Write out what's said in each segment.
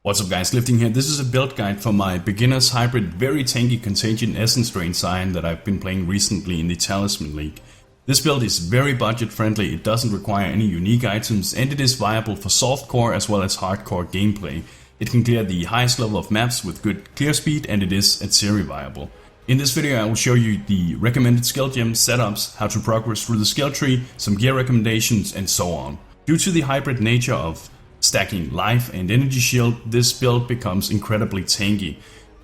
What's up guys, Lifting here. This is a build guide for my beginner's hybrid very tanky Contagion Essence Drain Scion that I've been playing recently in the Talisman League. This build is very budget friendly, it doesn't require any unique items, and it is viable for softcore as well as hardcore gameplay. It can clear the highest level of maps with good clear speed, and it is Atziri viable. In this video I will show you the recommended skill gem setups, how to progress through the skill tree, some gear recommendations and so on. Due to the hybrid nature of stacking life and energy shield, this build becomes incredibly tanky.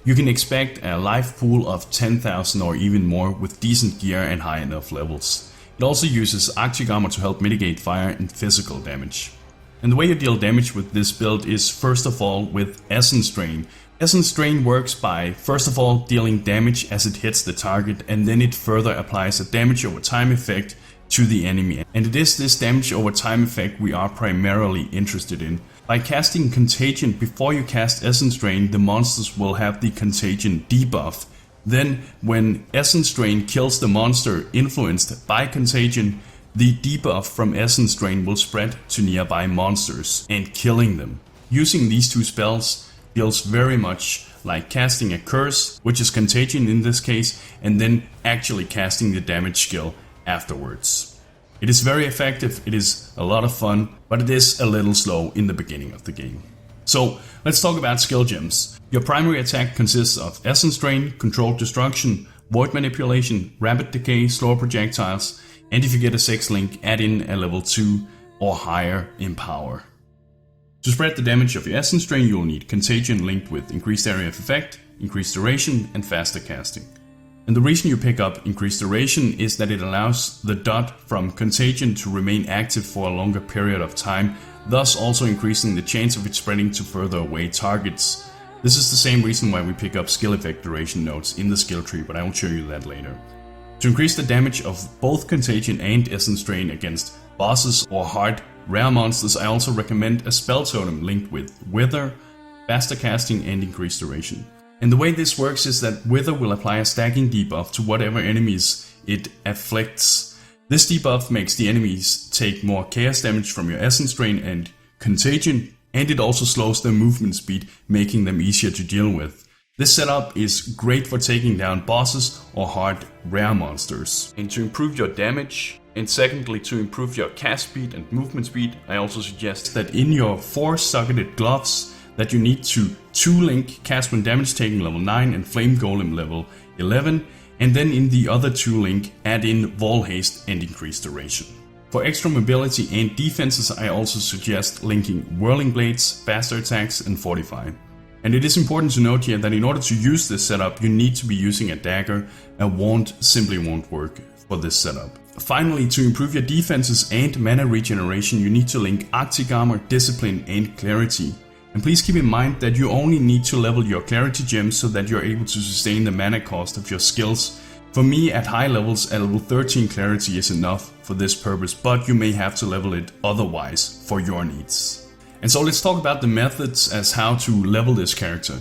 You can expect a life pool of 10,000 or even more with decent gear and high enough levels. It also uses Arctic armor to help mitigate fire and physical damage. And the way you deal damage with this build is first of all with Essence Drain. Essence Drain works by first of all dealing damage as it hits the target, and then it further applies a damage over time effect to the enemy, and it is this damage over time effect we are primarily interested in. By casting Contagion before you cast Essence Drain, the monsters will have the Contagion debuff. Then when Essence Drain kills the monster influenced by Contagion, the debuff from Essence Drain will spread to nearby monsters and killing them. Using these two spells feels very much like casting a curse, which is Contagion in this case, and then actually casting the damage skill afterwards. It is very effective, it is a lot of fun, but it is a little slow in the beginning of the game. So let's talk about skill gems. Your primary attack consists of Essence Drain, Controlled Destruction, Void Manipulation, Rapid Decay, Slower Projectiles, and if you get a 6 link, add in a level 2 or higher in power. To spread the damage of your Essence Drain, you will need Contagion linked with increased area of effect, increased duration, and faster casting. And the reason you pick up increased duration is that it allows the dot from Contagion to remain active for a longer period of time, thus also increasing the chance of it spreading to further away targets. This is the same reason why we pick up skill effect duration nodes in the skill tree, but I will show you that later. To increase the damage of both Contagion and Essence Drain against bosses or hard rare monsters, I also recommend a spell totem linked with Wither, faster casting and increased duration. And the way this works is that Wither will apply a stacking debuff to whatever enemies it afflicts. This debuff makes the enemies take more chaos damage from your Essence Drain and Contagion, and it also slows their movement speed, making them easier to deal with. This setup is great for taking down bosses or hard rare monsters. And to improve your damage, and secondly to improve your cast speed and movement speed, I also suggest that in your 4 socketed gloves that you need to 2-link cast when damage taking level 9 and Flame Golem level 11, and then in the other 2-link add in Wall Haste and increased duration. For extra mobility and defenses, I also suggest linking Whirling Blades, faster attacks and Fortify. And it is important to note here that in order to use this setup you need to be using a dagger. A wand simply won't work for this setup. Finally, to improve your defenses and mana regeneration, you need to link Arctic armor, discipline and clarity. And please keep in mind that you only need to level your clarity gems so that you're able to sustain the mana cost of your skills. For me, at high levels, a level 13 clarity is enough for this purpose, but you may have to level it otherwise for your needs. And so let's talk about the methods as how to level this character.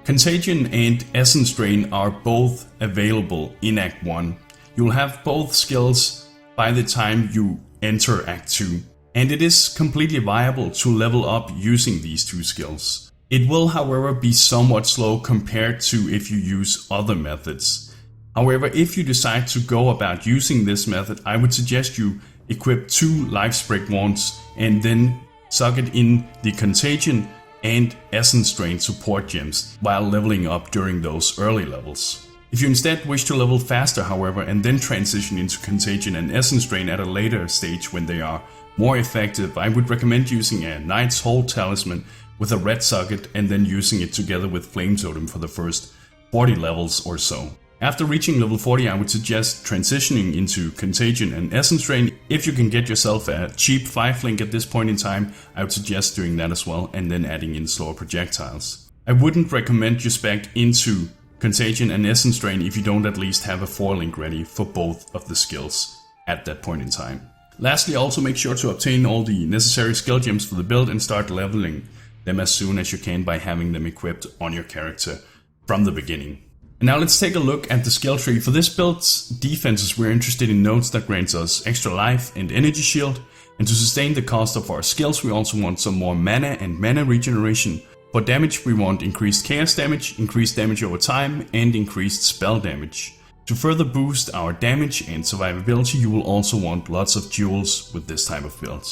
Contagion and Essence Drain are both available in Act 1. You'll have both skills by the time you enter Act 2. And it is completely viable to level up using these two skills. It will, however, be somewhat slow compared to if you use other methods. However, if you decide to go about using this method, I would suggest you equip 2 Lifesprig wands and then socket in the Contagion and Essence Drain support gems while leveling up during those early levels. If you instead wish to level faster, however, and then transition into Contagion and Essence Drain at a later stage when they are more effective, I would recommend using a Knight's Hold Talisman with a red socket and then using it together with Flame Totem for the first 40 levels or so. After reaching level 40, I would suggest transitioning into Contagion and Essence Drain. If you can get yourself a cheap 5-link at this point in time, I would suggest doing that as well and then adding in slower projectiles. I wouldn't recommend you spec into Contagion and Essence Drain if you don't at least have a 4-link ready for both of the skills at that point in time. Lastly, also make sure to obtain all the necessary skill gems for the build and start leveling them as soon as you can by having them equipped on your character from the beginning. And now let's take a look at the skill tree. For this build's defenses, we're interested in nodes that grants us extra life and energy shield, and to sustain the cost of our skills we also want some more mana and mana regeneration. For damage we want increased chaos damage, increased damage over time, and increased spell damage. To further boost our damage and survivability, you will also want lots of jewels with this type of build.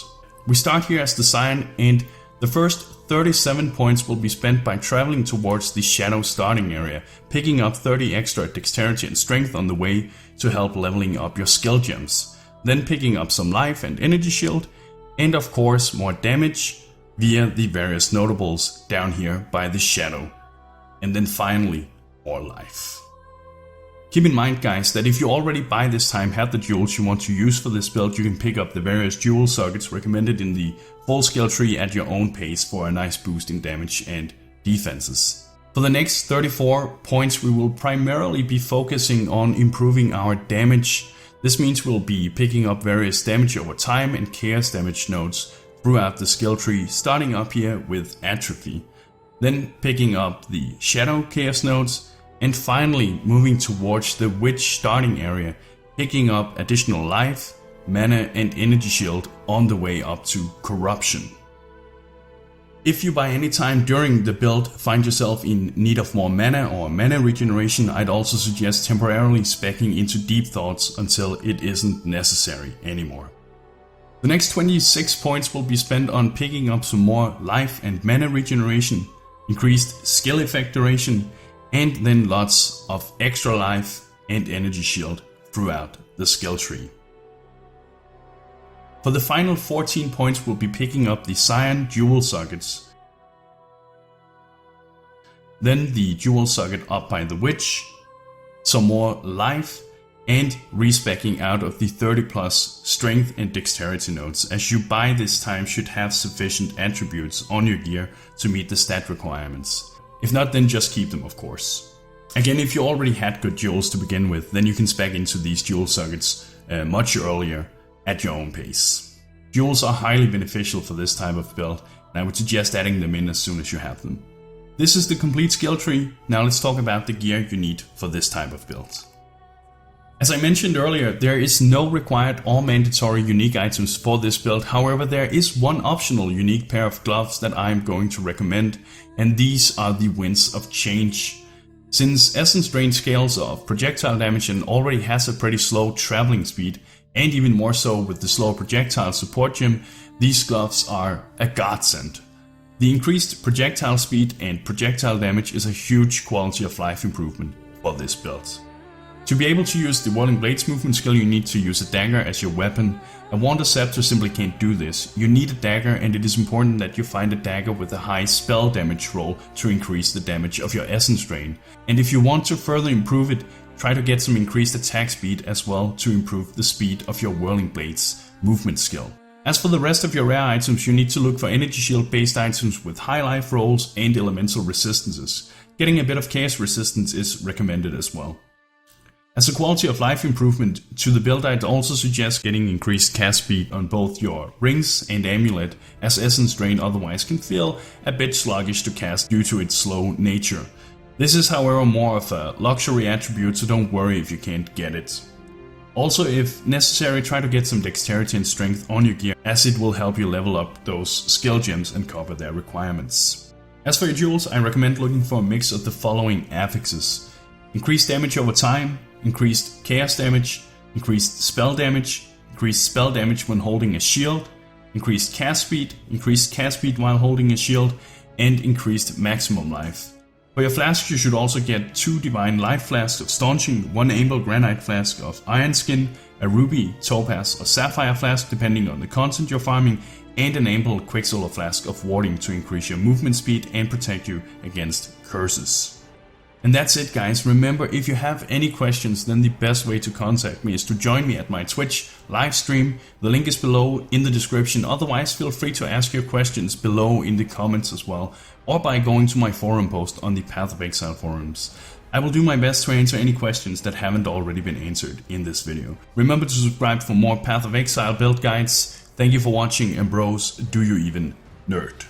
We start here as the Scion, and the first 37 points will be spent by traveling towards the Shadow starting area, picking up 30 extra dexterity and strength on the way to help leveling up your skill gems. Then picking up some life and energy shield, and of course more damage via the various notables down here by the Shadow. And then finally, more life. Keep in mind guys that if you already by this time have the jewels you want to use for this build, you can pick up the various jewel sockets recommended in the full skill tree at your own pace for a nice boost in damage and defenses. For the next 34 points we will primarily be focusing on improving our damage. This means we'll be picking up various damage over time and chaos damage nodes throughout the skill tree, starting up here with Atrophy, then picking up the Shadow chaos nodes, and finally moving towards the Witch starting area, picking up additional life, mana and energy shield on the way up to Corruption. If you by any time during the build find yourself in need of more mana or mana regeneration, I'd also suggest temporarily speccing into Deep Thoughts until it isn't necessary anymore. The next 26 points will be spent on picking up some more life and mana regeneration, increased skill effect duration, and then lots of extra life and energy shield throughout the skill tree. For the final 14 points we'll be picking up the Scion jewel sockets, then the jewel socket up by the Witch, some more life, and respecking out of the 30 plus strength and dexterity nodes, as you by this time should have sufficient attributes on your gear to meet the stat requirements. If not, then just keep them of course. Again, if you already had good jewels to begin with, then you can spec into these jewel sockets much earlier at your own pace. Jewels are highly beneficial for this type of build, and I would suggest adding them in as soon as you have them. This is the complete skill tree. Now let's talk about the gear you need for this type of build. As I mentioned earlier, there is no required or mandatory unique items for this build. However, there is one optional unique pair of gloves that I am going to recommend, and these are the Winds of Change. Since Essence Drain scales of projectile damage and already has a pretty slow traveling speed, and even more so with the slow projectile support gem, these gloves are a godsend. The increased projectile speed and projectile damage is a huge quality of life improvement for this build. To be able to use the Whirling Blades movement skill, you need to use a dagger as your weapon. A Wand Scepter simply can't do this. You need a dagger, and it is important that you find a dagger with a high spell damage roll to increase the damage of your Essence Drain. And if you want to further improve it, try to get some increased attack speed as well to improve the speed of your Whirling Blades movement skill. As for the rest of your rare items, you need to look for energy shield based items with high life rolls and elemental resistances. Getting a bit of chaos resistance is recommended as well. As a quality of life improvement to the build, I'd also suggest getting increased cast speed on both your rings and amulet, as Essence Drain otherwise can feel a bit sluggish to cast due to its slow nature. This is however more of a luxury attribute, so don't worry if you can't get it. Also, if necessary, try to get some dexterity and strength on your gear, as it will help you level up those skill gems and cover their requirements. As for your jewels, I recommend looking for a mix of the following affixes: increased damage over time, increased chaos damage, increased spell damage when holding a shield, increased cast speed while holding a shield, and increased maximum life. For your flasks, you should also get 2 Divine Life Flasks of Staunching, 1 Amber Granite Flask of Iron Skin, a Ruby, Topaz or Sapphire Flask depending on the content you're farming, and an Amber Quicksilver Flask of Warding to increase your movement speed and protect you against curses. And that's it guys. Remember, if you have any questions, then the best way to contact me is to join me at my Twitch live stream. The link is below in the description. Otherwise, feel free to ask your questions below in the comments as well, or by going to my forum post on the Path of Exile forums. I will do my best to answer any questions that haven't already been answered in this video. Remember to subscribe for more Path of Exile build guides. Thank you for watching, and bros, do you even nerd?